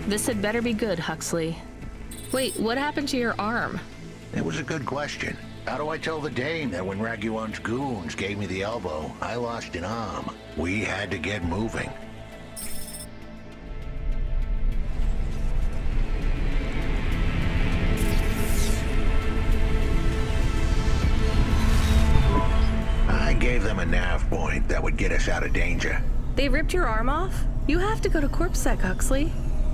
This had better be good, Huxley. Wait, what happened to your arm? It was a good question. How do I tell the dame that when Raguan's goons gave me the elbow, I lost an arm? We had to get moving. I gave them a nav point that would get us out of danger. They ripped your arm off? You have to go to CorpSec, Huxley.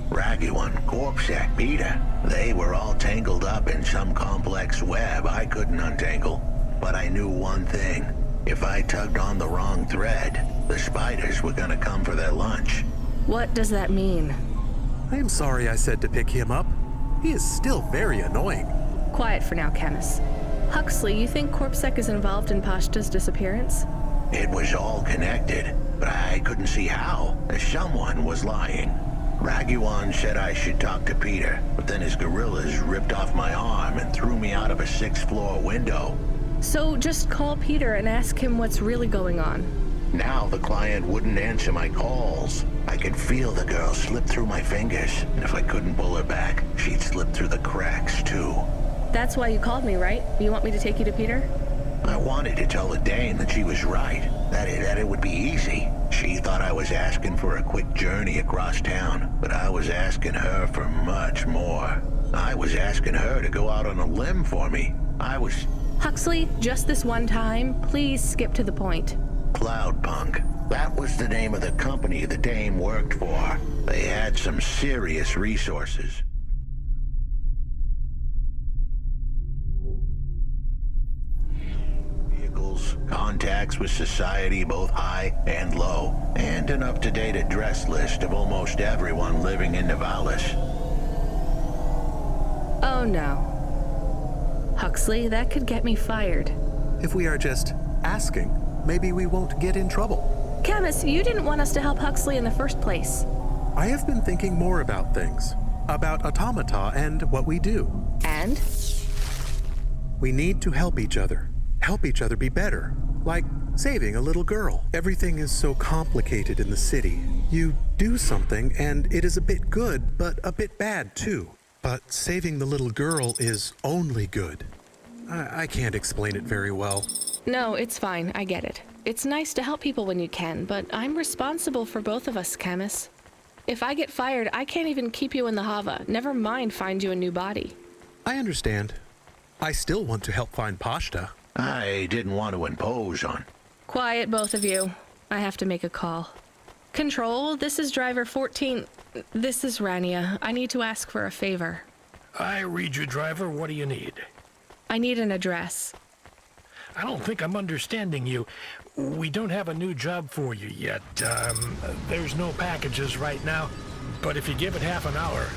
Raguan, CorpSec, Peter. They were all tangled up in some complex web I couldn't untangle. But I knew one thing. If I tugged on the wrong thread, the spiders were gonna come for their lunch. What does that mean? I am sorry I said to pick him up. He is still very annoying. Quiet for now, Camus. Huxley, you think CorpSec is involved in Pashta's disappearance? It was all connected, but I couldn't see how. Someone was lying. Raguan said I should talk to Peter, but then his gorillas ripped off my arm and threw me out of a 6th floor window. So just call Peter and ask him what's really going on. Now the client wouldn't answer my calls. I could feel the girl slip through my fingers, and if I couldn't pull her back, she'd slip through the cracks too. That's why you called me, right? You want me to take you to Peter? I wanted to tell the dame that she was right, that it would be easy. She thought I was asking for a quick journey across town, but I was asking her for much more. I was asking her to go out on a limb for me. Huxley, just this one time, please skip to the point. Cloudpunk. That was the name of the company the dame worked for. They had some serious resources. Contacts with society both high and low, and an up-to-date address list of almost everyone living in Nivalis. Oh no. Huxley, that could get me fired. If we are just asking, maybe we won't get in trouble. Camus, you didn't want us to help Huxley in the first place. I have been thinking more about things. About automata and what we do. And? We need to help each other. Help each other be better. Like saving a little girl. Everything is so complicated in the city. You do something and it is a bit good, but a bit bad too. But saving the little girl is only good. I can't explain it very well. No, it's fine. I get it. It's nice to help people when you can, but I'm responsible for both of us, Camus. If I get fired, I can't even keep you in the Hava. Never mind find you a new body. I understand. I still want to help find Pashta. I didn't want to impose on. Quiet, both of you. I have to make a call. Control, this is driver 14. This is Rania. I need to ask for a favor. I read you, driver. What do you need? I need an address. I don't think I'm understanding you. We don't have a new job for you yet. There's no packages right now, but if you give it half an hour.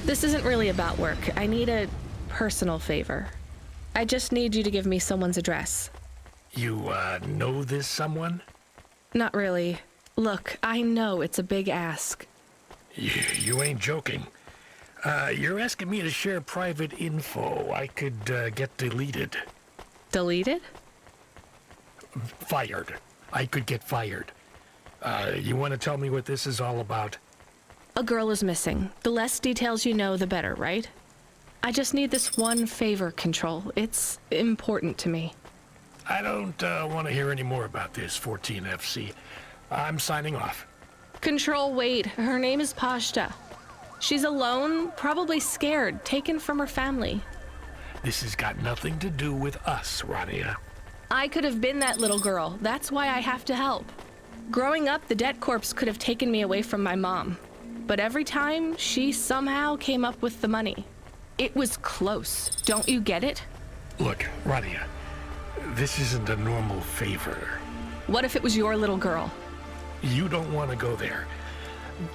This isn't really about work. I need a personal favor. I just need you to give me someone's address. You, know this someone? Not really. Look, I know it's a big ask. You ain't joking. You're asking me to share private info I could, get deleted. Deleted? Fired. I could get fired. You want to tell me what this is all about? A girl is missing. The less details you know, the better, right? I just need this one favor, Control. It's important to me. I don't want to hear any more about this, 14FC. I'm signing off. Control, wait. Her name is Pashta. She's alone, probably scared, taken from her family. This has got nothing to do with us, Rania. I could have been that little girl. That's why I have to help. Growing up, the debt corps could have taken me away from my mom. But every time, she somehow came up with the money. It was close. Don't you get it? Look, Rania, this isn't a normal favor. What if it was your little girl? You don't want to go there.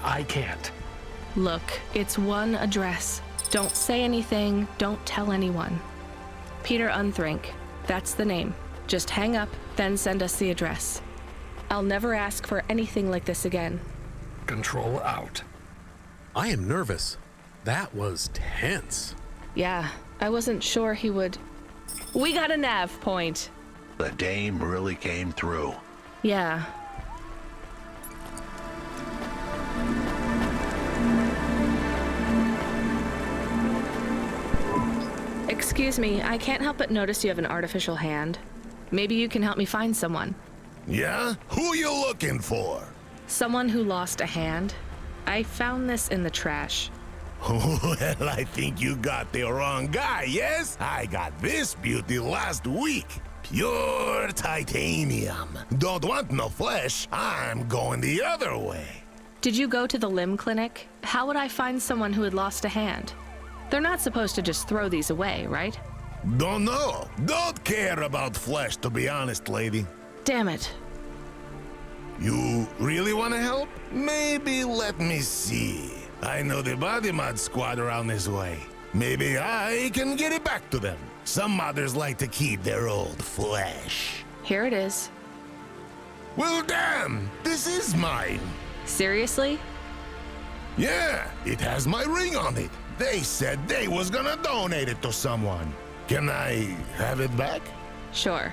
I can't. Look, it's one address. Don't say anything. Don't tell anyone. Peter Unthrink. That's the name. Just hang up, then send us the address. I'll never ask for anything like this again. Control out. I am nervous. That was tense. Yeah, I wasn't sure he would. We got a nav point. The dame really came through. Excuse me, I can't help but notice you have an artificial hand. Maybe you can help me find someone. Yeah? Who you looking for? Someone who lost a hand. I found this in the trash. Well, I think you got the wrong guy, yes? I got this beauty last week. Pure titanium. Don't want no flesh. I'm going the other way. Did you go to the limb clinic? How would I find someone who had lost a hand? They're not supposed to just throw these away, right? Don't know. Don't care about flesh, to be honest, lady. Damn it. You really want to help? Maybe let me see. I know the body mod squad around this way. Maybe I can get it back to them. Some modders like to keep their old flesh. Here it is. Well, damn! This is mine. Seriously? Yeah, it has my ring on it. They said they was gonna donate it to someone. Can I have it back? Sure.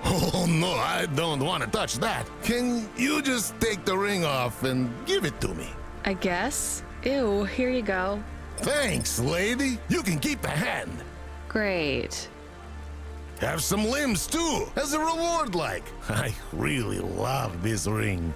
Oh no, I don't want to touch that. Can you just take the ring off and give it to me? I guess. Ew, here you go. Thanks, lady. You can keep the hand. Great. Have some limbs too, as a reward like. I really love this ring.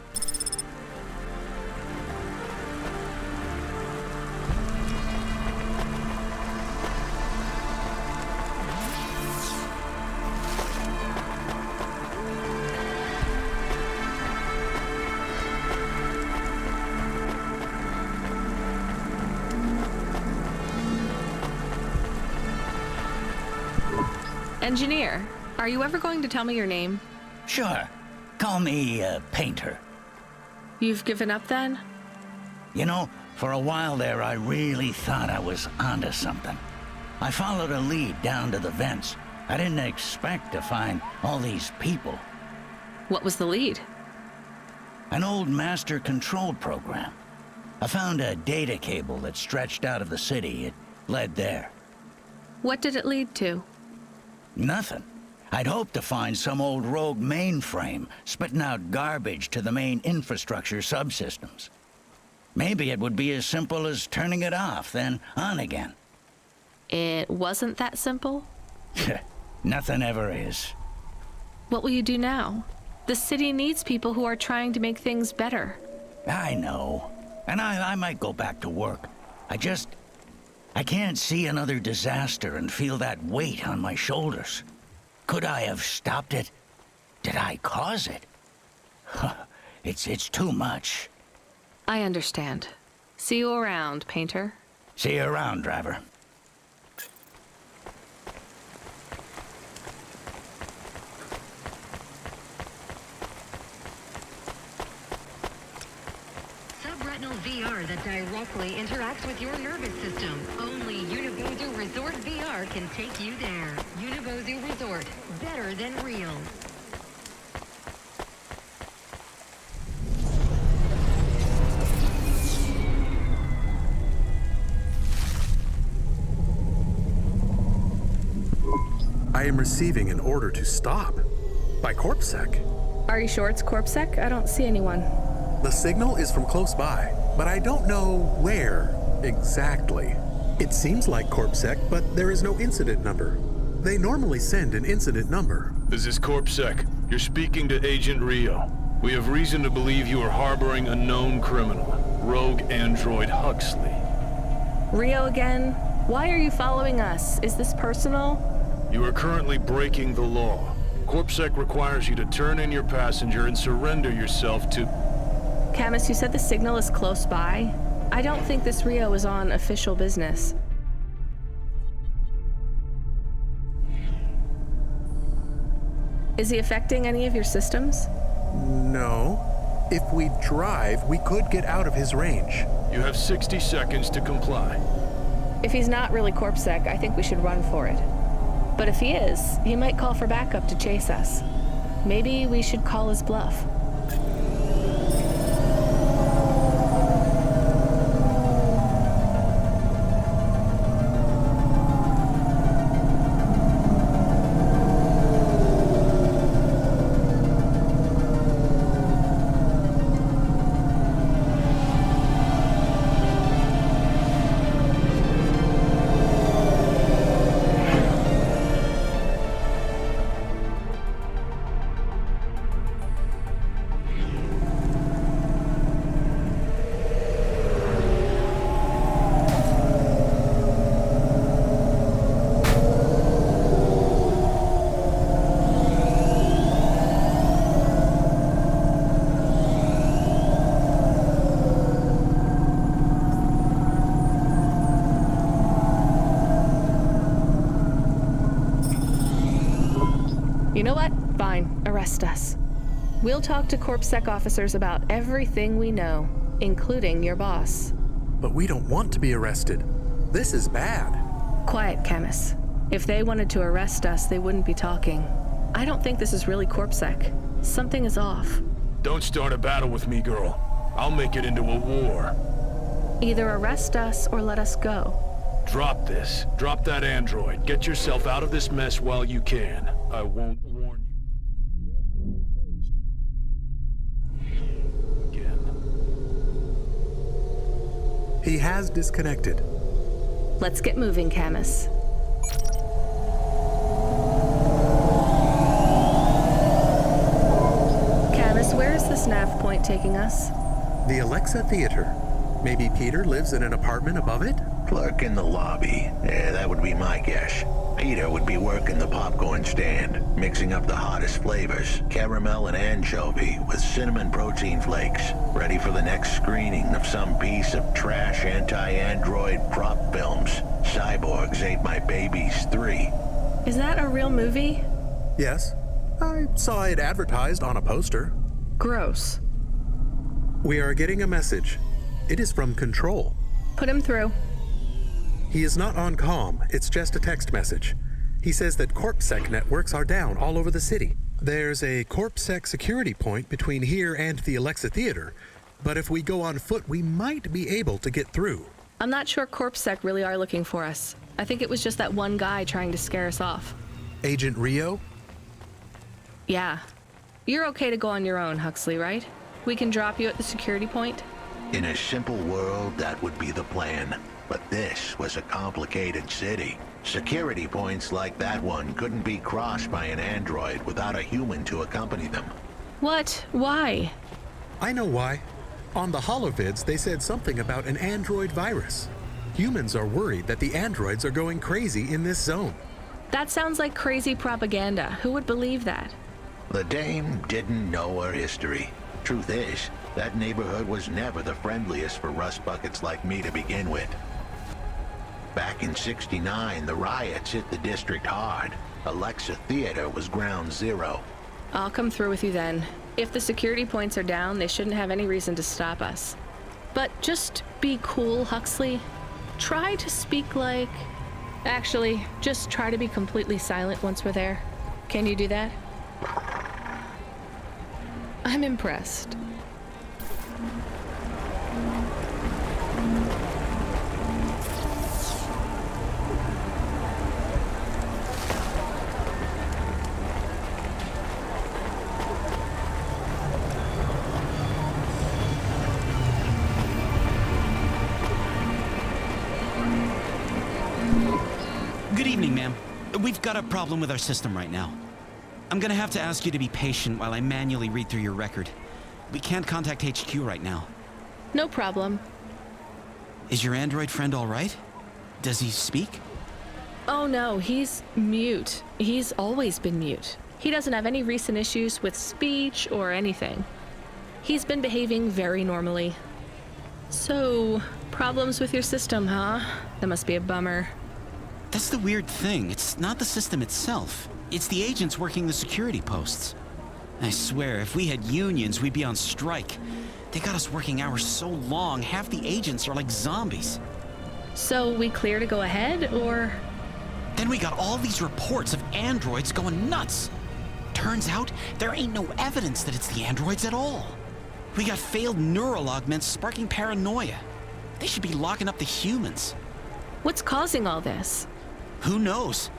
Engineer, are you ever going to tell me your name? Sure. Call me, Painter. You've given up then? You know, for a while there, I really thought I was onto something. I followed a lead down to the vents. I didn't expect to find all these people. What was the lead? An old master control program. I found a data cable that stretched out of the city. It led there. What did it lead to? Nothing. I'd hoped to find some old rogue mainframe spitting out garbage to the main infrastructure subsystems. Maybe it would be as simple as turning it off, then on again. It wasn't that simple? Nothing ever is. What will you do now? The city needs people who are trying to make things better. I know. And I might go back to work. I can't see another disaster and feel that weight on my shoulders. Could I have stopped it? Did I cause it? It's too much. I understand. See you around, Painter. See you around, driver. Subretinal VR that directly interacts with your nervous system. Only Unibozu Resort VR can take you there. Unibozu Resort, better than real. I am receiving an order to stop. By CorpSec. Are you sure it's CorpSec? I don't see anyone. The signal is from close by, but I don't know where exactly. It seems like CorpSec, but there is no incident number. They normally send an incident number. This is CorpSec. You're speaking to Agent Rio. We have reason to believe you are harboring a known criminal, rogue android Huxley. Rio again? Why are you following us? Is this personal? You are currently breaking the law. CorpSec requires you to turn in your passenger and surrender yourself to... Camus, you said the signal is close by? I don't think this Rio is on official business. Is he affecting any of your systems? No. If we drive, we could get out of his range. You have 60 seconds to comply. If he's not really CorpSec, I think we should run for it. But if he is, he might call for backup to chase us. Maybe we should call his bluff. know what? Fine. Arrest us. We'll talk to CorpSec officers about everything we know, including your boss. But we don't want to be arrested. This is bad. Quiet, Camus. If they wanted to arrest us, they wouldn't be talking. I don't think this is really CorpSec. Something is off. Don't start a battle with me, girl. I'll make it into a war. Either arrest us or let us go. Drop this. Drop that android. Get yourself out of this mess while you can. I won't warn you again. He has disconnected. Let's get moving, Camus. Camus, where is this nav point taking us? The Alexa Theater. Maybe Peter lives in an apartment above it? Clerk in the lobby. Yeah, that would be my guess. Peter would be working the popcorn stand, mixing up the hottest flavors, caramel and anchovy with cinnamon protein flakes, ready for the next screening of some piece of trash anti-android prop films. Cyborgs Ate My Babies 3. Is that a real movie? Yes. I saw it advertised on a poster. Gross. We are getting a message. It is from Control. Put him through. He is not on comm, it's just a text message. He says that CorpSec networks are down all over the city. There's a CorpSec security point between here and the Alexa Theater, but if we go on foot, we might be able to get through. I'm not sure CorpSec really are looking for us. I think it was just that one guy trying to scare us off. Agent Rio? Yeah. You're okay to go on your own, Huxley, right? We can drop you at the security point? In a simple world, that would be the plan. But this was a complicated city. Security points like that one couldn't be crossed by an android without a human to accompany them. What? Why? I know why. On the holovids, they said something about an android virus. Humans are worried that the androids are going crazy in this zone. That sounds like crazy propaganda. Who would believe that? The dame didn't know her history. Truth is, that neighborhood was never the friendliest for rust buckets like me to begin with. Back in '69, the riots hit the district hard. Alexa Theater was ground zero. I'll come through with you then. If the security points are down, they shouldn't have any reason to stop us. But just be cool, Huxley. Try to speak like... Actually, just try to be completely silent once we're there. Can you do that? I'm impressed. Good evening, ma'am. We've got a problem with our system right now. I'm gonna have to ask you to be patient while I manually read through your record. We can't contact HQ right now. No problem. Is your android friend all right? Does he speak? Oh no, he's mute. He's always been mute. He doesn't have any recent issues with speech or anything. He's been behaving very normally. So, problems with your system, huh? That must be a bummer. That's the weird thing. It's not the system itself. It's the agents working the security posts. I swear, if we had unions, we'd be on strike. They got us working hours so long, half the agents are like zombies. So we clear to go ahead, or? Then we got all these reports of androids going nuts. Turns out, there ain't no evidence that it's the androids at all. We got failed neural augments sparking paranoia. They should be locking up the humans. What's causing all this? Who knows?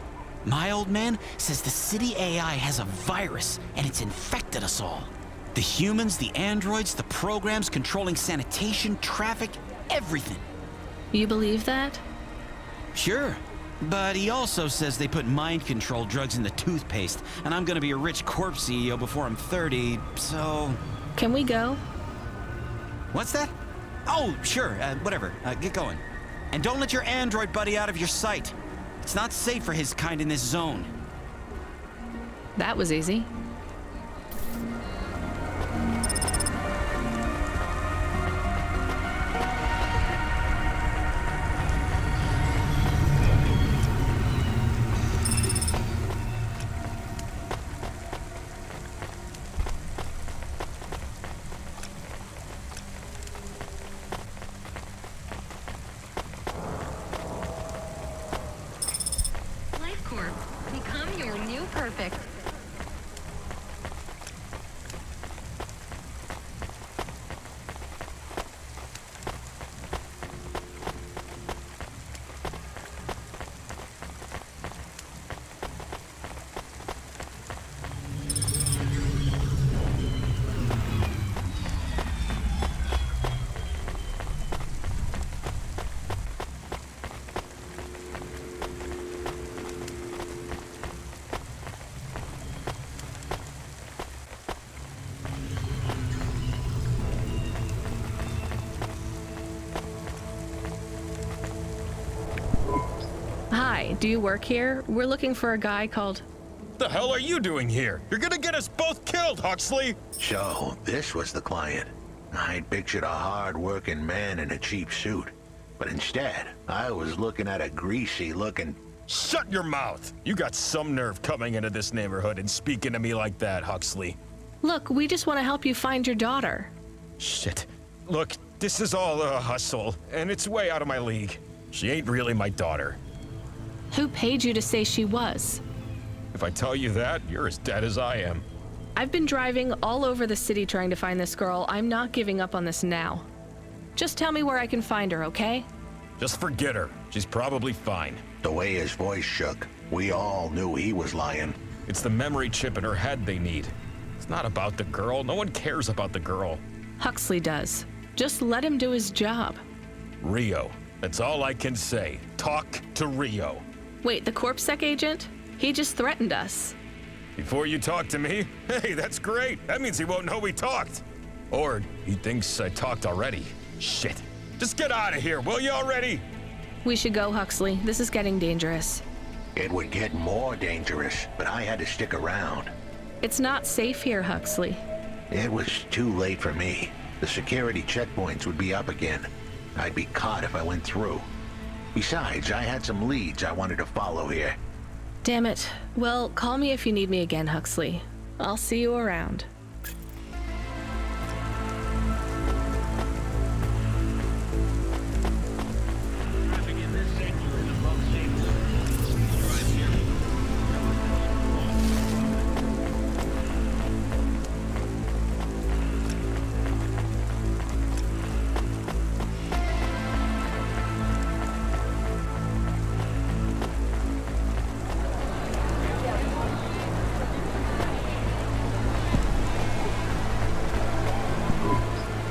My old man says the city AI has a virus and it's infected us all. The humans, the androids, the programs controlling sanitation, traffic, everything. You believe that? Sure. But he also says they put mind control drugs in the toothpaste, and I'm gonna be a rich corp CEO before I'm 30, so... Can we go? What's that? Oh, sure, whatever. Get going. And don't let your android buddy out of your sight. It's not safe for his kind in this zone. That was easy. Hi, do you work here? We're looking for a guy called... The hell are you doing here? You're gonna get us both killed, Huxley! So, this was the client. I'd pictured a hard-working man in a cheap suit. But instead, I was looking at a greasy-looking... Shut your mouth! You got some nerve coming into this neighborhood and speaking to me like that, Huxley. Look, we just want to help you find your daughter. Shit. Look, this is all a hustle, and it's way out of my league. She ain't really my daughter. Who paid you to say she was? If I tell you that, you're as dead as I am. I've been driving all over the city trying to find this girl. I'm not giving up on this now. Just tell me where I can find her, okay? Just forget her. She's probably fine. The way his voice shook, we all knew he was lying. It's the memory chip in her head they need. It's not about the girl. No one cares about the girl. Huxley does. Just let him do his job. Rio. That's all I can say. Talk to Rio. Wait, the CorpSec agent? He just threatened us. Before you talk to me? Hey, that's great. That means he won't know we talked. Or he thinks I talked already. Shit. Just get out of here, will you already? We should go, Huxley. This is getting dangerous. It would get more dangerous, but I had to stick around. It's not safe here, Huxley. It was too late for me. The security checkpoints would be up again. I'd be caught if I went through. Besides, I had some leads I wanted to follow here. Damn it. Well, call me if you need me again, Huxley. I'll see you around.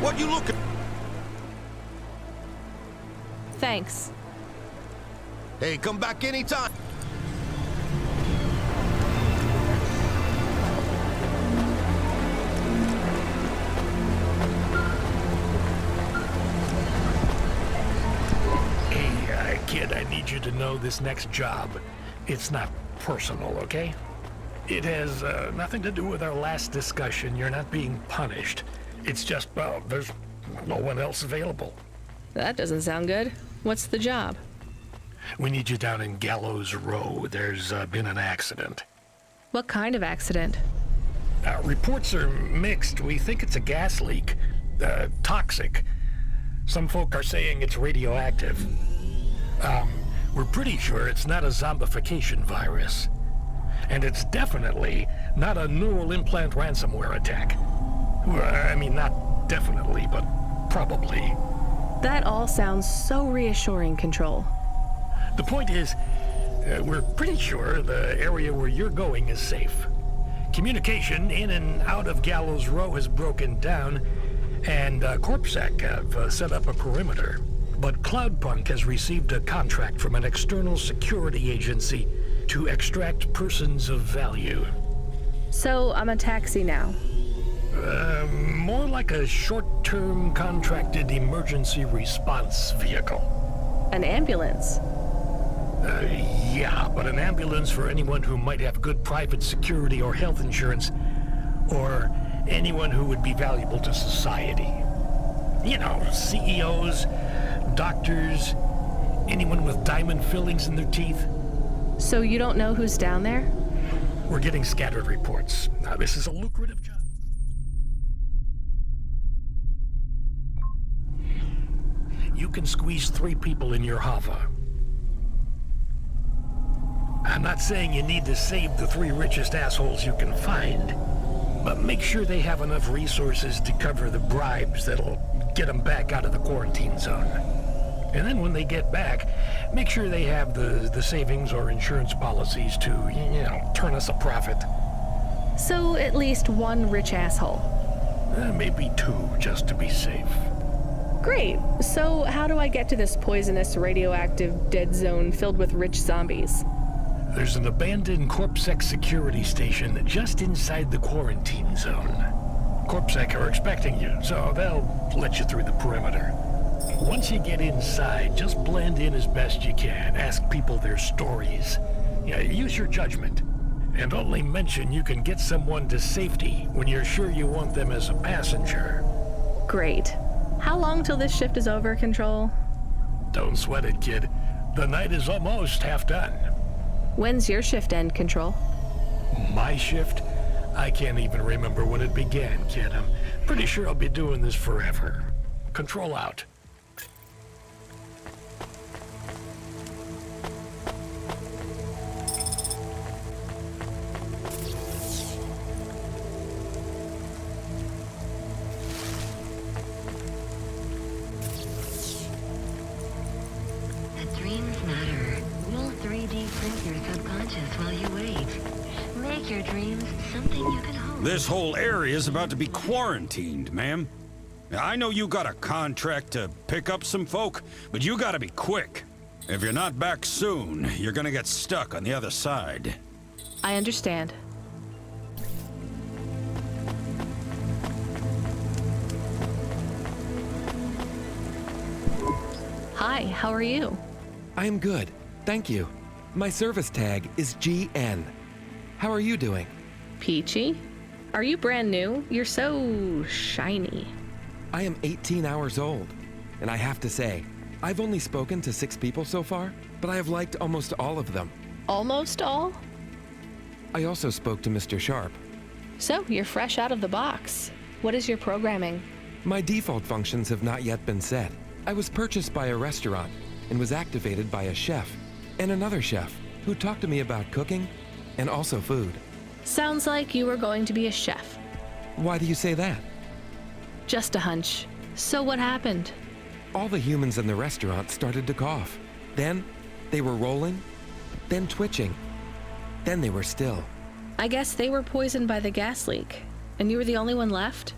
What you looking? Thanks. Hey, come back anytime. Hey, kid, I need you to know this next job. It's not personal, okay? It has nothing to do with our last discussion. You're not being punished. It's just, well, there's no one else available. That doesn't sound good. What's the job? We need you down in Gallows Row. There's been an accident. What kind of accident? Reports are mixed. We think it's a gas leak. Toxic. Some folk are saying it's radioactive. We're pretty sure it's not a zombification virus. And it's definitely not a neural implant ransomware attack. I mean, not definitely, but probably. That all sounds so reassuring, Control. The point is, we're pretty sure the area where you're going is safe. Communication in and out of Gallows Row has broken down, and CorpSec have set up a perimeter. But Cloudpunk has received a contract from an external security agency to extract persons of value. So I'm a taxi now. More like a short-term contracted emergency response vehicle. An ambulance? Yeah, but an ambulance for anyone who might have good private security or health insurance, or anyone who would be valuable to society. You know, CEOs, doctors, anyone with diamond fillings in their teeth. So you don't know who's down there? We're getting scattered reports. Now, this is a lucrative job. You can squeeze 3 people in your hover. I'm not saying you need to save the 3 richest assholes you can find, but make sure they have enough resources to cover the bribes that'll get them back out of the quarantine zone. And then when they get back, make sure they have the savings or insurance policies to, you know, turn us a profit. So at least 1 rich asshole. Maybe 2, just to be safe. Great. So how do I get to this poisonous, radioactive, dead zone filled with rich zombies? There's an abandoned CorpSec security station just inside the quarantine zone. CorpSec are expecting you, so they'll let you through the perimeter. Once you get inside, just blend in as best you can. Ask people their stories. Yeah, use your judgment. And only mention you can get someone to safety when you're sure you want them as a passenger. Great. How long till this shift is over, Control? Don't sweat it, kid. The night is almost half done. When's your shift end, Control? My shift? I can't even remember when it began, kid. I'm pretty sure I'll be doing this forever. Control out. The dreams matter. We'll 3D print your subconscious while you wait. Make your dreams something you can hold. This whole area is about to be quarantined, ma'am. I know you got a contract to pick up some folk, but you gotta be quick. If you're not back soon, you're gonna get stuck on the other side. I understand. Hi, how are you? I am good, thank you. My service tag is GN. How are you doing? Peachy? Are you brand new? You're so shiny. I am 18 hours old, and I have to say, I've only spoken to 6 people so far, but I have liked almost all of them. Almost all? I also spoke to Mr. Sharp. So, you're fresh out of the box. What is your programming? My default functions have not yet been set. I was purchased by a restaurant and was activated by a chef and another chef who talked to me about cooking and also food. Sounds like you were going to be a chef. Why do you say that? Just a hunch. So what happened? All the humans in the restaurant started to cough. Then they were rolling, then twitching. Then they were still. I guess they were poisoned by the gas leak, and you were the only one left?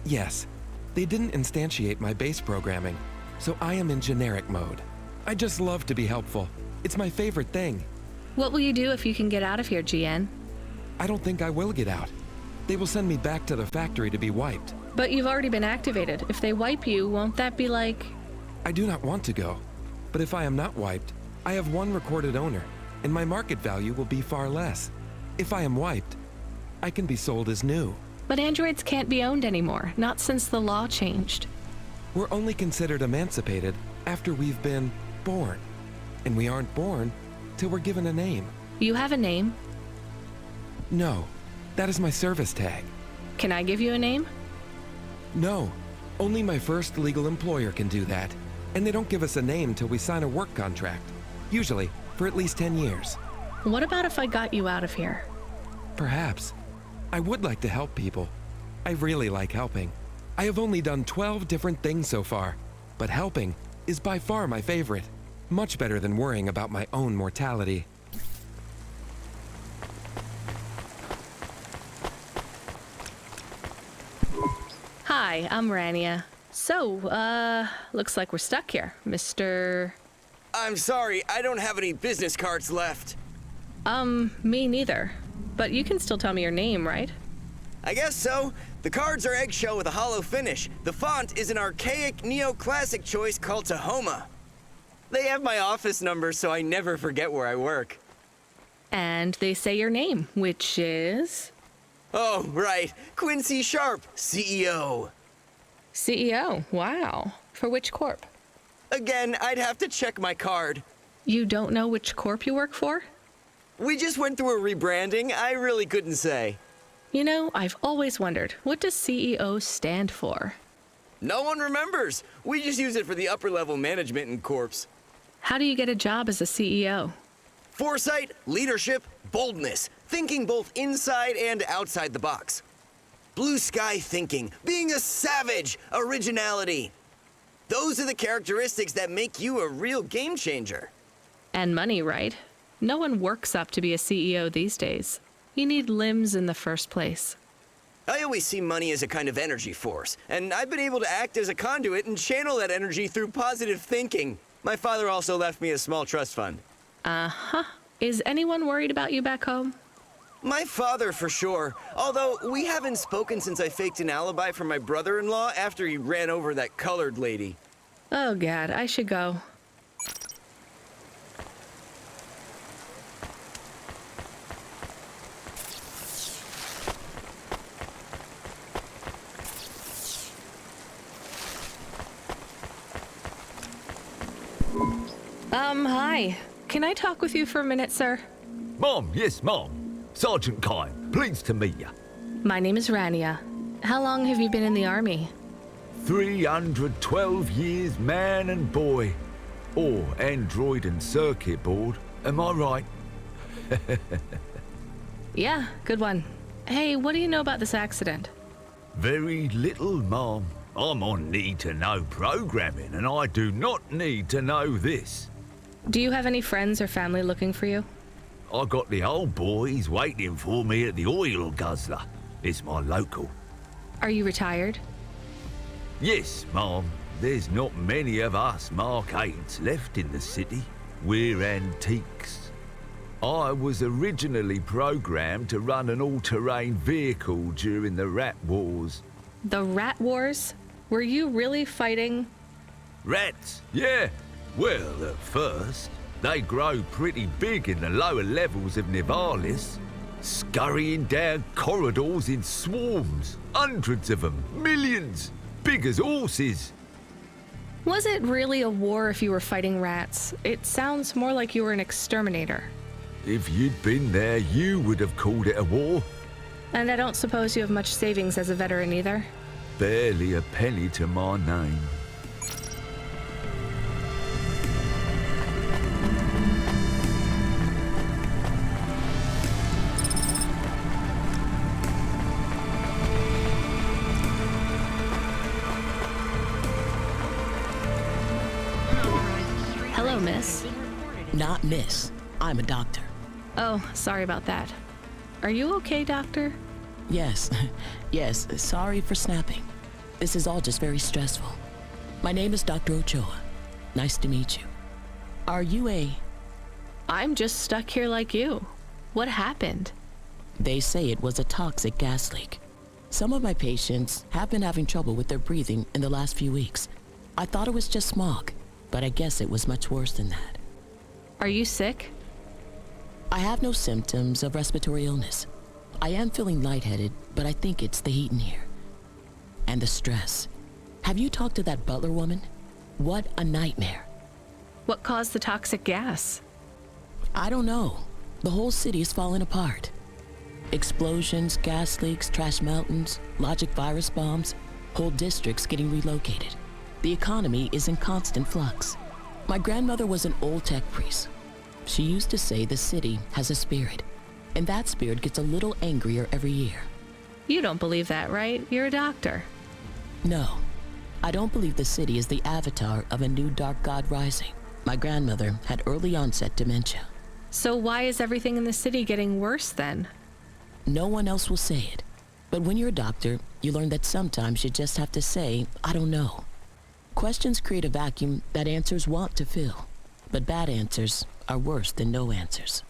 Yes. They didn't instantiate my base programming, so I am in generic mode. I just love to be helpful. It's my favorite thing. What will you do if you can get out of here, GN? I don't think I will get out. They will send me back to the factory to be wiped. But you've already been activated. If they wipe you, won't that be like... I do not want to go, but if I am not wiped, I have one recorded owner, and my market value will be far less. If I am wiped, I can be sold as new. But androids can't be owned anymore, not since the law changed. We're only considered emancipated after we've been born, and we aren't born till we're given a name. You have a name? No, that is my service tag. Can I give you a name? No, only my first legal employer can do that, and they don't give us a name till we sign a work contract, usually for at least 10 years. What about if I got you out of here? Perhaps. I would like to help people. I really like helping. I have only done 12 different things so far, but helping is by far my favorite. Much better than worrying about my own mortality. Hi, I'm Rania. So, looks like we're stuck here, Mr... I'm sorry, I don't have any business cards left. Me neither. But you can still tell me your name, right? I guess so. The cards are eggshell with a hollow finish. The font is an archaic neo-classic choice called Tahoma. They have my office number, so I never forget where I work. And they say your name, which is... Oh, right. Quincy Sharp, CEO. CEO, wow. For which corp? Again, I'd have to check my card. You don't know which corp you work for? We just went through a rebranding. I really couldn't say. You know, I've always wondered, what does CEO stand for? No one remembers. We just use it for the upper-level management in corps. How do you get a job as a CEO? Foresight, leadership, boldness, thinking both inside and outside the box. Blue sky thinking, being a savage, originality. Those are the characteristics that make you a real game changer. And money, right? No one works up to be a CEO these days. You need limbs in the first place. I always see money as a kind of energy force, and I've been able to act as a conduit and channel that energy through positive thinking. My father also left me a small trust fund. Uh-huh. Is anyone worried about you back home? My father, for sure. Although, we haven't spoken since I faked an alibi for my brother-in-law after he ran over that colored lady. Oh, Gad, I should go. Hi. Can I talk with you for a minute, sir? Mom, yes, Mom. Sergeant Kine, pleased to meet you. My name is Rania. How long have you been in the army? 312 years, man and boy. Or android and circuit board. Am I right? Yeah, good one. Hey, what do you know about this accident? Very little, Mom. I'm on need-to-know programming, and I do not need to know this. Do you have any friends or family looking for you? I got the old boys waiting for me at the oil guzzler. It's my local. Are you retired? Yes, Mom. There's not many of us Mark 8s left in the city. We're antiques. I was originally programmed to run an all-terrain vehicle during the Rat Wars. The Rat Wars? Were you really fighting? Rats? Yeah. Well, at first, they grow pretty big in the lower levels of Nivalis, scurrying down corridors in swarms, hundreds of them, millions, big as horses. Was it really a war if you were fighting rats? It sounds more like you were an exterminator. If you'd been there, you would have called it a war. And I don't suppose you have much savings as a veteran either? Barely a penny to my name. Hello, miss. Not miss. I'm a doctor. Oh, sorry about that. Are you okay, doctor? Yes. Yes, sorry for snapping. This is all just very stressful. My name is Dr. Ochoa. Nice to meet you. Are you a... I'm just stuck here like you. What happened? They say it was a toxic gas leak. Some of my patients have been having trouble with their breathing in the last few weeks. I thought it was just smog, but I guess it was much worse than that. Are you sick? I have no symptoms of respiratory illness. I am feeling lightheaded, but I think it's the heat in here. And the stress. Have you talked to that butler woman? What a nightmare. What caused the toxic gas? I don't know. The whole city is falling apart. Explosions, gas leaks, trash mountains, logic virus bombs, whole districts getting relocated. The economy is in constant flux. My grandmother was an old tech priest. She used to say the city has a spirit, and that spirit gets a little angrier every year. You don't believe that, right? You're a doctor. No, I don't believe the city is the avatar of a new dark god rising. My grandmother had early onset dementia. So why is everything in the city getting worse then? No one else will say it. But when you're a doctor, you learn that sometimes you just have to say, I don't know. Questions create a vacuum that answers want to fill. But bad answers are worse than no answers.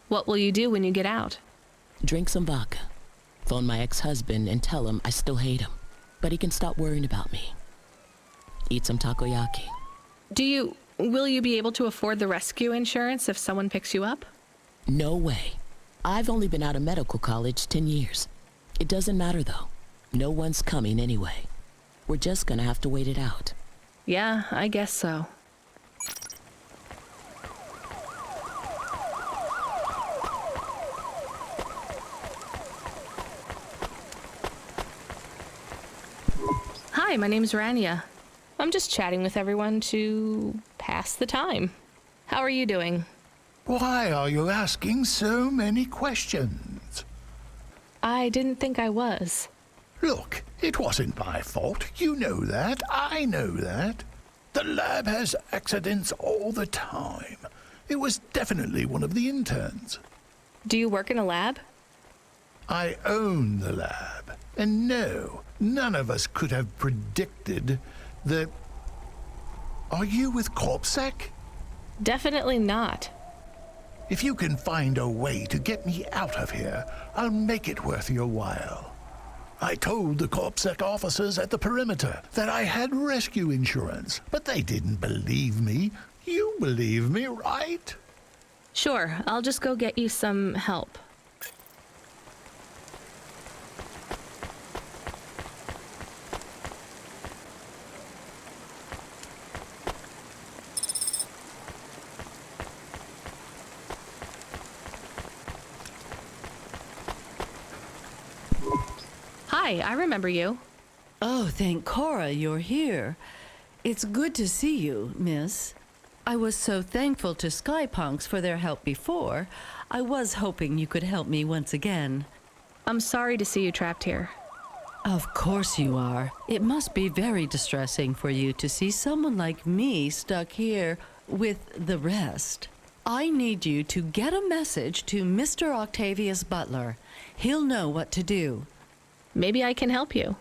What will you do when you get out? Drink some vodka. Phone my ex-husband and tell him I still hate him, but he can stop worrying about me. Eat some takoyaki. Will you be able to afford the rescue insurance if someone picks you up? No way. I've only been out of medical college 10 years. It doesn't matter though. No one's coming anyway. We're just gonna have to wait it out. Yeah, I guess so. Hi, my name's Rania. I'm just chatting with everyone to pass the time. How are you doing? Why are you asking so many questions? I didn't think I was. Look, it wasn't my fault. You know that. I know that. The lab has accidents all the time. It was definitely one of the interns. Do you work in a lab? I own the lab. And no, none of us could have predicted the... Are you with CorpSec? Definitely not. If you can find a way to get me out of here, I'll make it worth your while. I told the CorpSec officers at the perimeter that I had rescue insurance, but they didn't believe me. You believe me, right? Sure, I'll just go get you some help. Hi, I remember you. Oh, thank Cora you're here. It's good to see you, miss. I was so thankful to Skypunks for their help before. I was hoping you could help me once again. I'm sorry to see you trapped here. Of course you are. It must be very distressing for you to see someone like me stuck here with the rest. I need you to get a message to Mr. Octavius Butler. He'll know what to do. Maybe I can help you.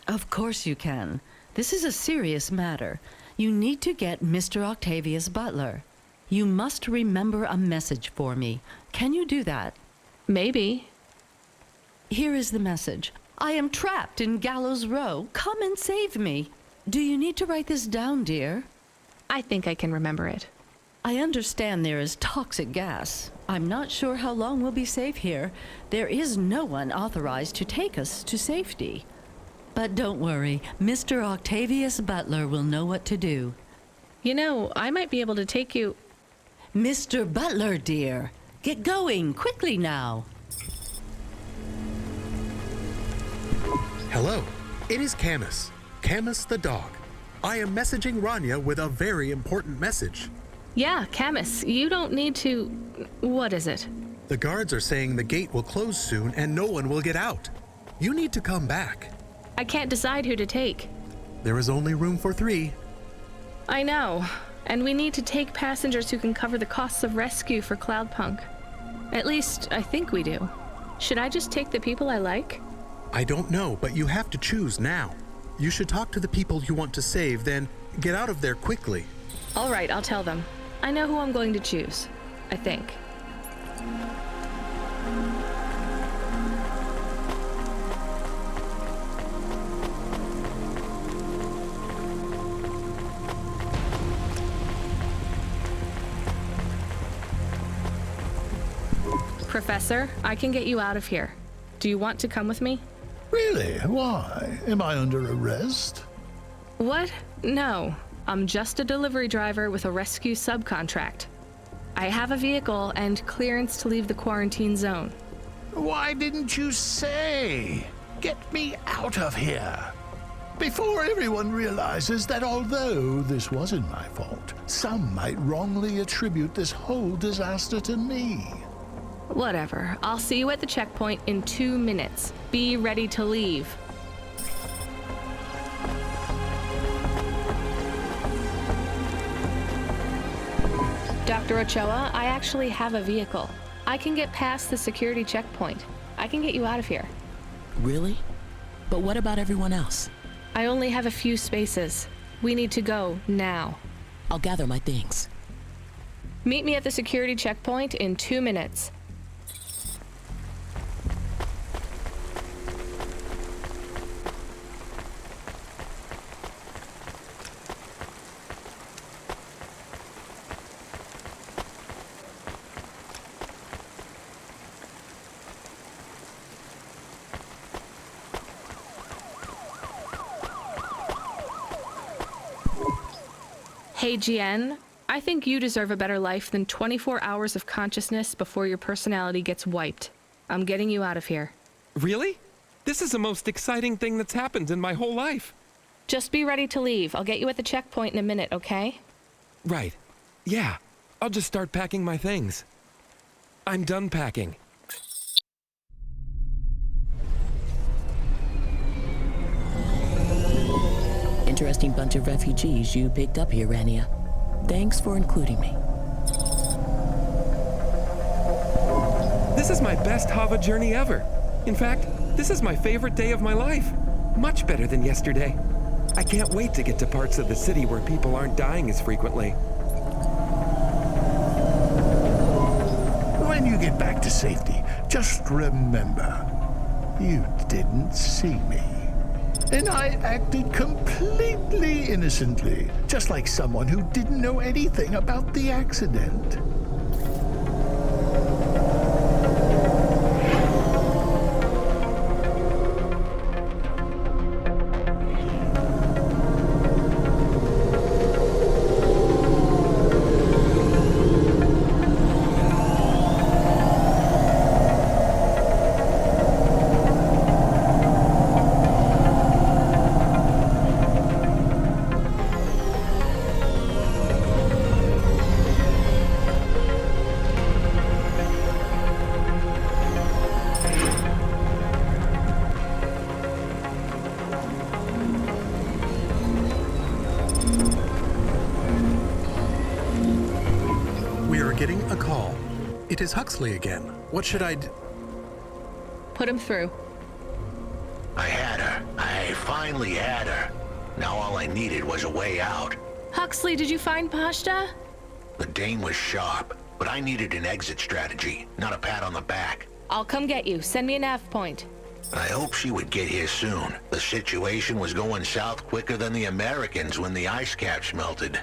Of course you can. This is a serious matter. You need to get Mr. Octavius Butler. You must remember a message for me. Can you do that? Maybe. Here is the message. I am trapped in Gallows Row. Come and save me. Do you need to write this down, dear? I think I can remember it. I understand there is toxic gas. I'm not sure how long we'll be safe here. There is no one authorized to take us to safety. But don't worry, Mr. Octavius Butler will know what to do. You know, I might be able to take you... Mr. Butler, dear, get going, quickly now. Hello, it is Camus. Camus the dog. I am messaging Rania with a very important message. Yeah, Camus, you don't need to... What is it? The guards are saying the gate will close soon and no one will get out. You need to come back. I can't decide who to take. There is only room for 3. I know, and we need to take passengers who can cover the costs of rescue for Cloudpunk. At least, I think we do. Should I just take the people I like? I don't know, but you have to choose now. You should talk to the people you want to save, then get out of there quickly. All right, I'll tell them. I know who I'm going to choose, I think. Professor, I can get you out of here. Do you want to come with me? Really? Why? Am I under arrest? What? No. I'm just a delivery driver with a rescue subcontract. I have a vehicle and clearance to leave the quarantine zone. Why didn't you say? Get me out of here. Before everyone realizes that although this wasn't my fault, some might wrongly attribute this whole disaster to me. Whatever. I'll see you at the checkpoint in 2 minutes. Be ready to leave. Dr. Ochoa, I actually have a vehicle. I can get past the security checkpoint. I can get you out of here. Really? But what about everyone else? I only have a few spaces. We need to go now. I'll gather my things. Meet me at the security checkpoint in 2 minutes. Hey, GN, I think you deserve a better life than 24 hours of consciousness before your personality gets wiped. I'm getting you out of here. Really? This is the most exciting thing that's happened in my whole life. Just be ready to leave. I'll get you at the checkpoint in a minute, okay? Right. Yeah. I'll just start packing my things. I'm done packing. Interesting bunch of refugees you picked up here, Rania. Thanks for including me. This is my best Hava journey ever. In fact, this is my favorite day of my life. Much better than yesterday. I can't wait to get to parts of the city where people aren't dying as frequently. When you get back to safety, just remember, You didn't see me. And I acted completely innocently, just like someone who didn't know anything about the accident. Getting a call. It is Huxley again. What should I do? Put him through. I had her. I finally had her. Now all I needed was a way out. Huxley, did you find Pashta? The dame was sharp, but I needed an exit strategy, not a pat on the back. I'll come get you. Send me a nav point. I hoped she would get here soon. The situation was going south quicker than the Americans when the ice caps melted.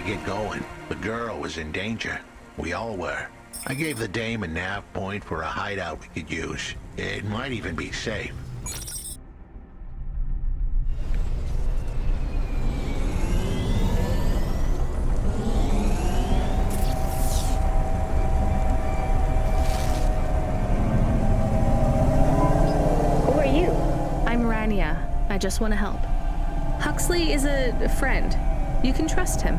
Get going. The girl was in danger. We all were. I gave the dame a nav point for a hideout we could use. It might even be safe. Who are you? I'm Rania. I just want to help. Huxley is a friend. You can trust him.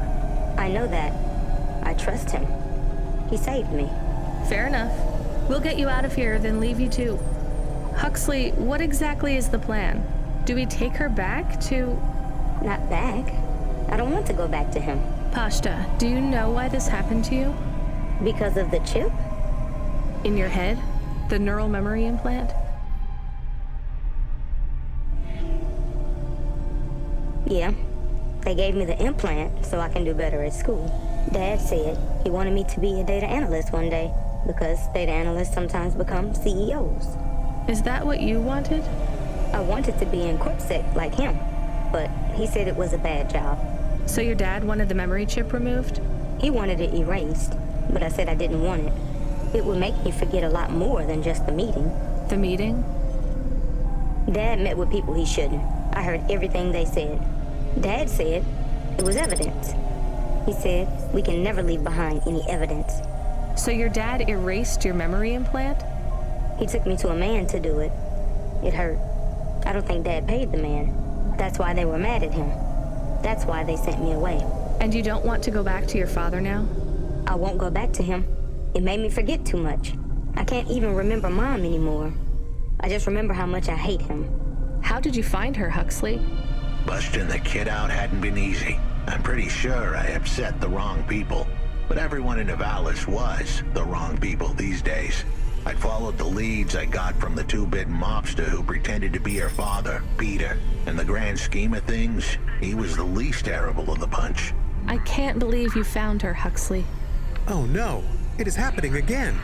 I know that. I trust him. He saved me. Fair enough. We'll get you out of here, then leave you to... Huxley, what exactly is the plan? Do we take her back to... Not back. I don't want to go back to him. Pashta, do you know why this happened to you? Because of the chip? In your head? The neural memory implant? Yeah. They gave me the implant so I can do better at school. Dad said he wanted me to be a data analyst one day because data analysts sometimes become CEOs. Is that what you wanted? I wanted to be in CorpSec like him, but he said it was a bad job. So your dad wanted the memory chip removed? He wanted it erased, but I said I didn't want it. It would make me forget a lot more than just the meeting. The meeting? Dad met with people he shouldn't. I heard everything they said. Dad said it was evidence. He said we can never leave behind any evidence. So your dad erased your memory implant? He took me to a man to do it. It hurt. I don't think Dad paid the man. That's why they were mad at him. That's why they sent me away. And you don't want to go back to your father now? I won't go back to him. It made me forget too much. I can't even remember Mom anymore. I just remember how much I hate him. How did you find her, Huxley? Busting the kid out hadn't been easy. I'm pretty sure I upset the wrong people. But everyone in Nivalis was the wrong people these days. I followed the leads I got from the two-bit mobster who pretended to be her father, Peter. In the grand scheme of things, he was the least terrible of the bunch. I can't believe you found her, Huxley. Oh no, it is happening again.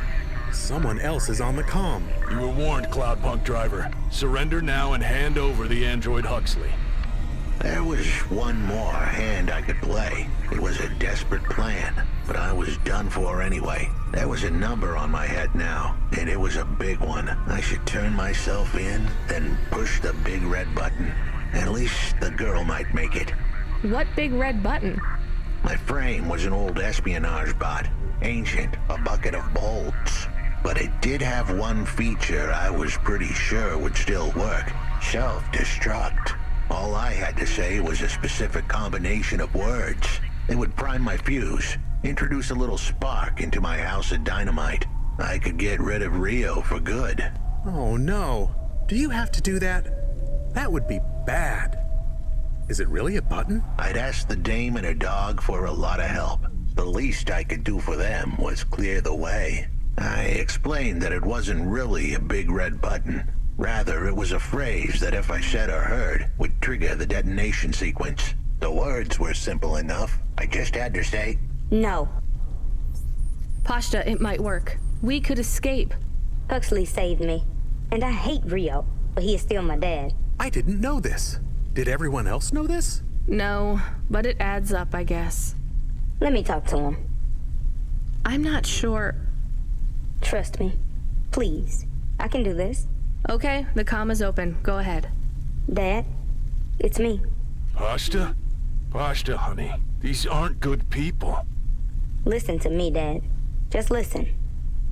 Someone else is on the comm. You were warned, Cloudpunk driver. Surrender now and hand over the android Huxley. There was one more hand I could play. It was a desperate plan, but I was done for anyway. There was a number on my head now, and it was a big one. I should turn myself in, then push the big red button. At least the girl might make it. What big red button? My frame was an old espionage bot. Ancient, a bucket of bolts. But it did have one feature I was pretty sure would still work. Self-destruct. All I had to say was a specific combination of words. It would prime my fuse, introduce a little spark into my house of dynamite. I could get rid of Rio for good. Oh no. Do you have to do that? That would be bad. Is it really a button? I'd asked the dame and her dog for a lot of help. The least I could do for them was clear the way. I explained that it wasn't really a big red button. Rather, it was a phrase that if I said or heard, would trigger the detonation sequence. The words were simple enough. I just had to say, No. Pashta, it might work. We could escape. Huxley saved me. And I hate Rio, but he is still my dad. I didn't know this. Did everyone else know this? No, but it adds up, I guess. Let me talk to him. I'm not sure. Trust me. Please. I can do this. Okay, the comm is open. Go ahead. Dad, it's me. Pashta? Pashta, honey. These aren't good people. Listen to me, Dad. Just listen.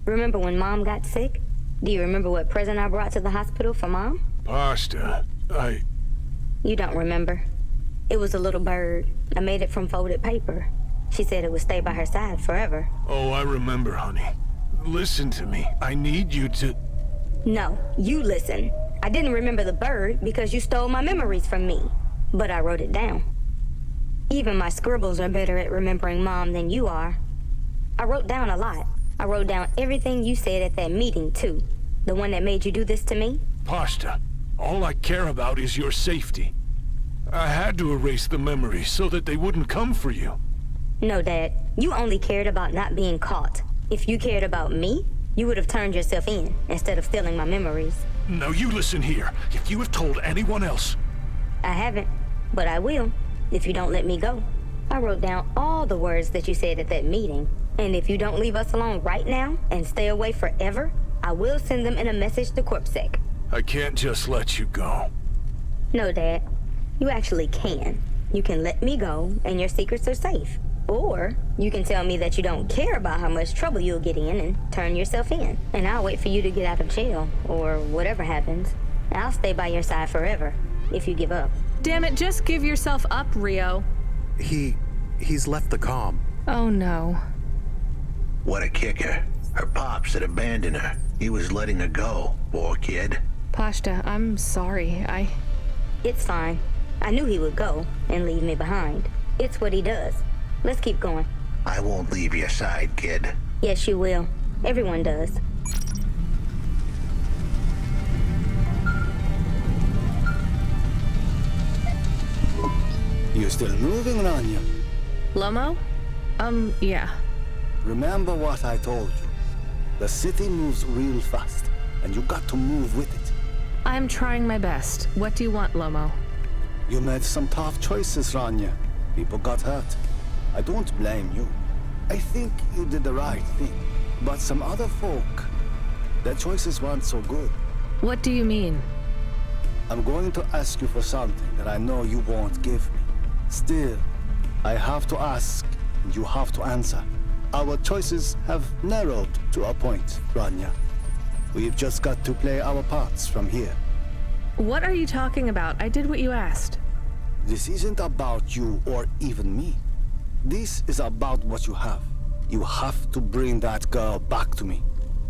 Remember when Mom got sick? Do you remember what present I brought to the hospital for Mom? Pashta, You don't remember. It was a little bird. I made it from folded paper. She said it would stay by her side forever. Oh, I remember, honey. Listen to me. I need you to... No, you listen. I didn't remember the bird because you stole my memories from me. But I wrote it down. Even my scribbles are better at remembering Mom than you are. I wrote down a lot. I wrote down everything you said at that meeting, too. The one that made you do this to me? Pashta, all I care about is your safety. I had to erase the memories so that they wouldn't come for you. No, Dad. You only cared about not being caught. If you cared about me, you would have turned yourself in instead of stealing my memories. Now you listen here. If you have told anyone else... I haven't, but I will, if you don't let me go. I wrote down all the words that you said at that meeting. And if you don't leave us alone right now and stay away forever, I will send them in a message to CorpSec. I can't just let you go. No, Dad. You actually can. You can let me go and your secrets are safe. Or you can tell me that you don't care about how much trouble you'll get in and turn yourself in. And I'll wait for you to get out of jail, or whatever happens. I'll stay by your side forever, if you give up. Damn it, just give yourself up, Rio. He's left the comm. Oh no. What a kicker. Her pops had abandoned her. He was letting her go, poor kid. Pashta, I'm sorry. It's fine. I knew he would go and leave me behind. It's what he does. Let's keep going. I won't leave your side, kid. Yes, you will. Everyone does. You still moving, Rania? Lomo? Yeah. Remember what I told you. The city moves real fast, and you got to move with it. I'm trying my best. What do you want, Lomo? You made some tough choices, Rania. People got hurt. I don't blame you. I think you did the right thing. But some other folk, their choices weren't so good. What do you mean? I'm going to ask you for something that I know you won't give me. Still, I have to ask, and you have to answer. Our choices have narrowed to a point, Rania. We've just got to play our parts from here. What are you talking about? I did what you asked. This isn't about you or even me. This is about what you have. You have to bring that girl back to me.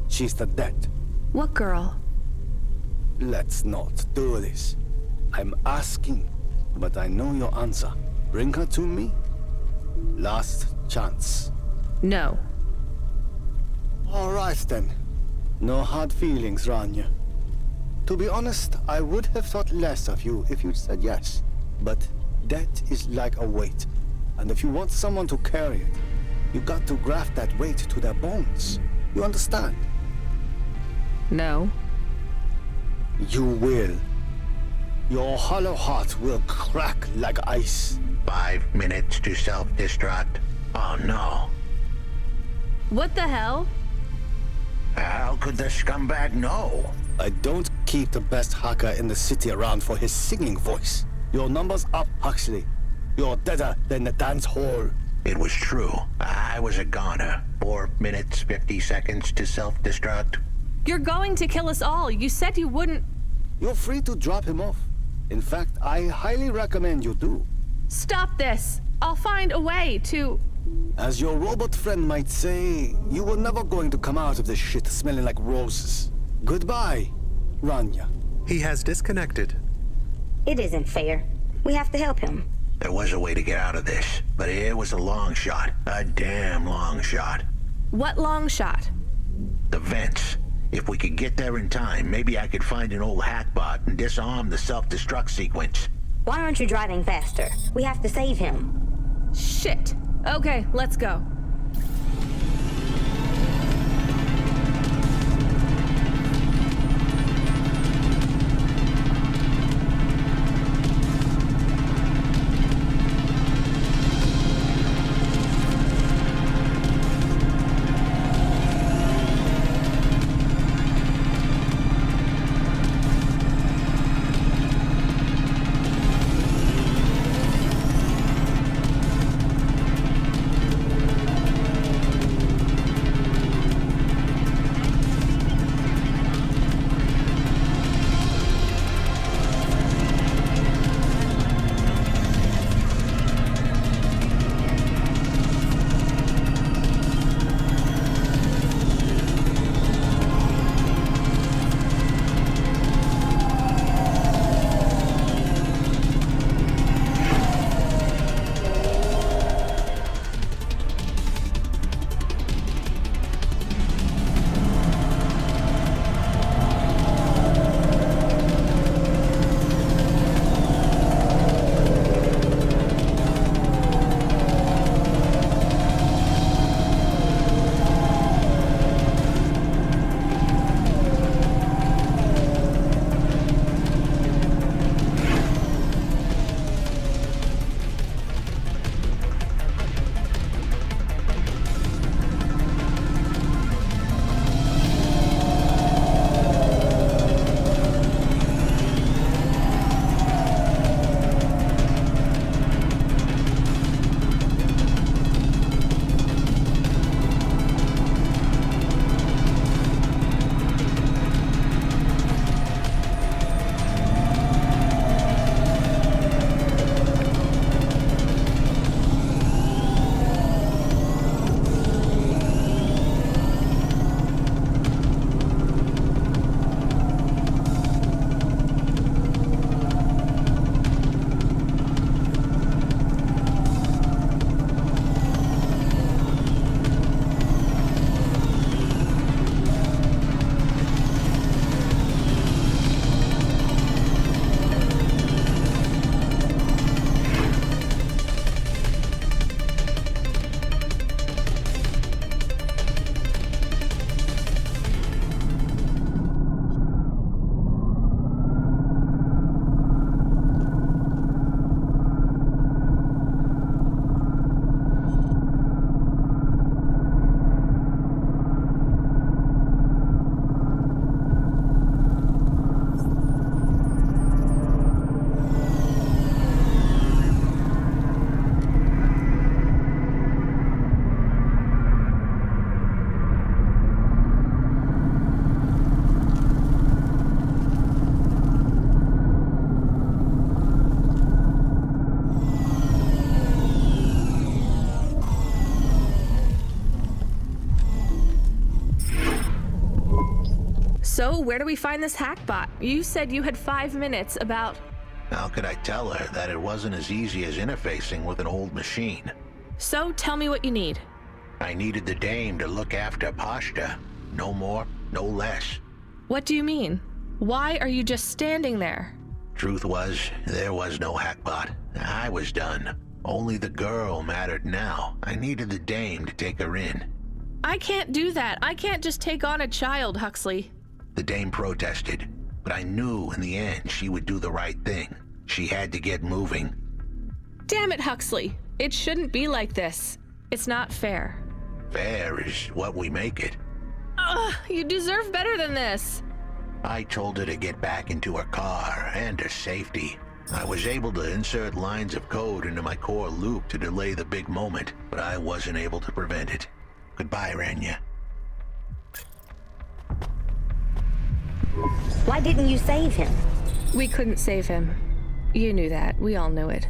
She's the dead. What girl? Let's not do this. I'm asking, but I know your answer. Bring her to me. Last chance. No. All right then. No hard feelings, Rania. To be honest, I would have thought less of you if you'd said yes. But death is like a weight. And if you want someone to carry it, You got to graft that weight to their bones. You understand? No. You will. Your hollow heart will crack like ice. 5 minutes to self-destruct. Oh no. What the hell? How could the scumbag know? I don't keep the best hacker in the city around for his singing voice. Your number's up, Huxley. You're deader than the dance hall. It was true. I was a goner. 4 minutes, 50 seconds to self-destruct. You're going to kill us all. You said you wouldn't. You're free to drop him off. In fact, I highly recommend you do. Stop this. I'll find a way to... As your robot friend might say, you were never going to come out of this shit smelling like roses. Goodbye, Rania. He has disconnected. It isn't fair. We have to help him. There was a way to get out of this, but it was a long shot. A damn long shot. What long shot? The vents. If we could get there in time, maybe I could find an old hackbot and disarm the self-destruct sequence. Why aren't you driving faster? We have to save him. Shit. Okay, let's go. So, where do we find this hackbot? You said you had 5 minutes about... How could I tell her that it wasn't as easy as interfacing with an old machine? So, tell me what you need. I needed the dame to look after Pashta. No more, no less. What do you mean? Why are you just standing there? Truth was, there was no hackbot. I was done. Only the girl mattered now. I needed the dame to take her in. I can't do that. I can't just take on a child, Huxley. The dame protested, but I knew in the end she would do the right thing. She had to get moving. Damn it, Huxley. It shouldn't be like this. It's not fair. Fair is what we make it. Ugh, you deserve better than this. I told her to get back into her car and her safety. I was able to insert lines of code into my core loop to delay the big moment, but I wasn't able to prevent it. Goodbye, Rania. Why didn't you save him? We couldn't save him. You knew that. We all knew it.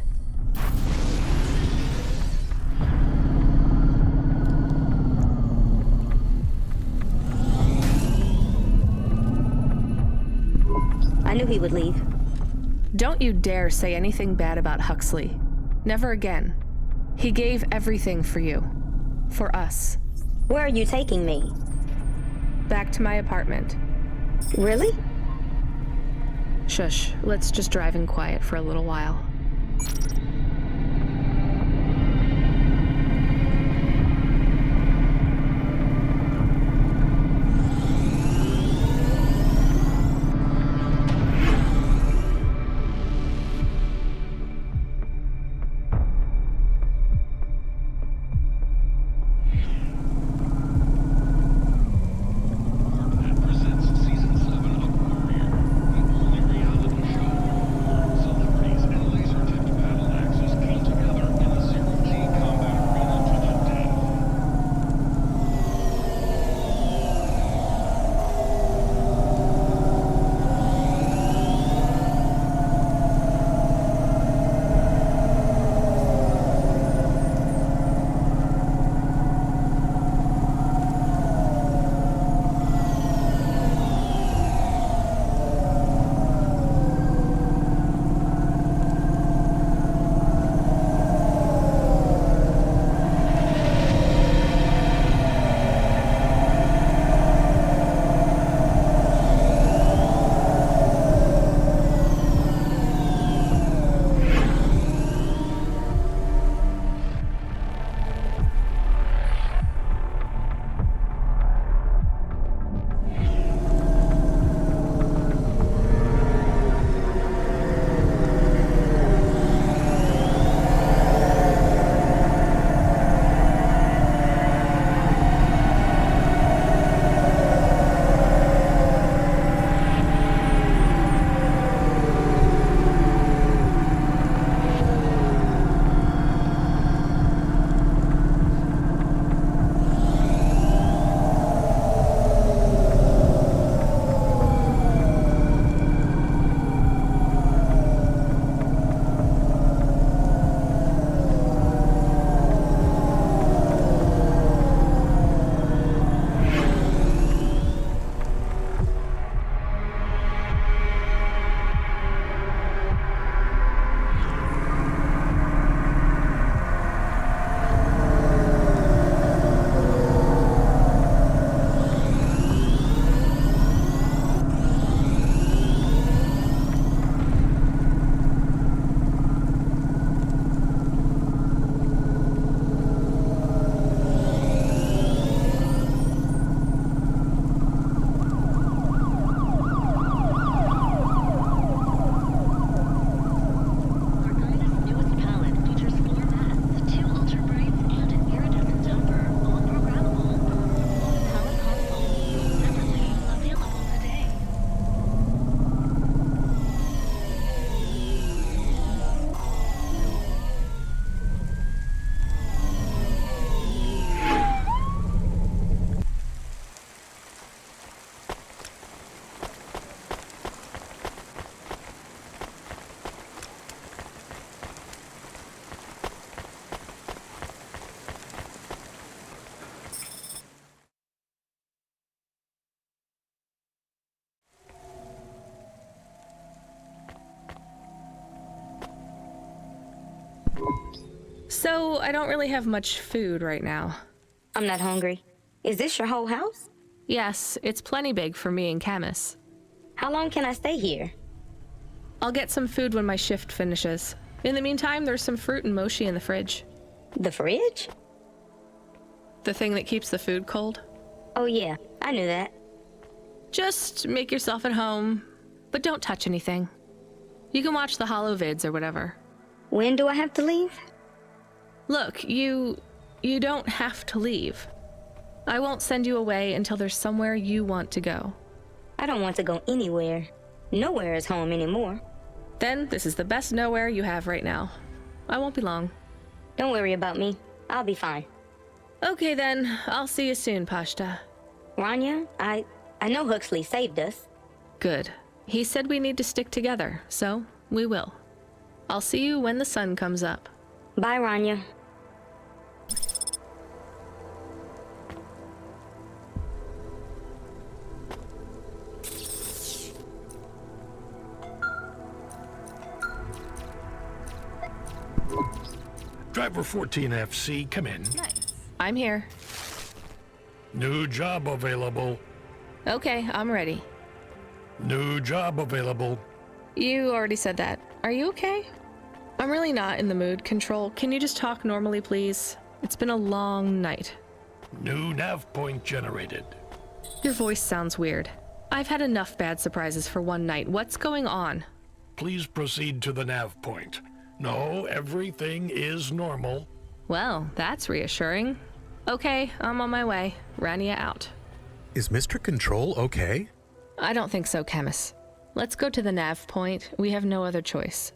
I knew he would leave. Don't you dare say anything bad about Huxley. Never again. He gave everything for you. For us. Where are you taking me? Back to my apartment. Really? Shush. Let's just drive in quiet for a little while. So, I don't really have much food right now. I'm not hungry. Is this your whole house? Yes, it's plenty big for me and Camus. How long can I stay here? I'll get some food when my shift finishes. In the meantime, there's some fruit and mochi in the fridge. The fridge? The thing that keeps the food cold. Oh yeah, I knew that. Just make yourself at home, but don't touch anything. You can watch the holo vids or whatever. When do I have to leave? Look, you don't have to leave. I won't send you away until there's somewhere you want to go. I don't want to go anywhere. Nowhere is home anymore. Then this is the best nowhere you have right now. I won't be long. Don't worry about me. I'll be fine. Okay then, I'll see you soon, Pashta. Rania, I know Huxley saved us. Good. He said we need to stick together, so we will. I'll see you when the sun comes up. Bye, Rania. Driver 14FC, come in. Nice. I'm here. New job available. Okay, I'm ready. New job available. You already said that. Are you okay? I'm really not in the mood. Control, can you just talk normally, please? It's been a long night. New nav point generated. Your voice sounds weird. I've had enough bad surprises for one night. What's going on? Please proceed to the nav point. No, everything is normal. Well, that's reassuring. Okay, I'm on my way. Rania out. Is Mr. Control okay? I don't think so, Camus. Let's go to the nav point. We have no other choice.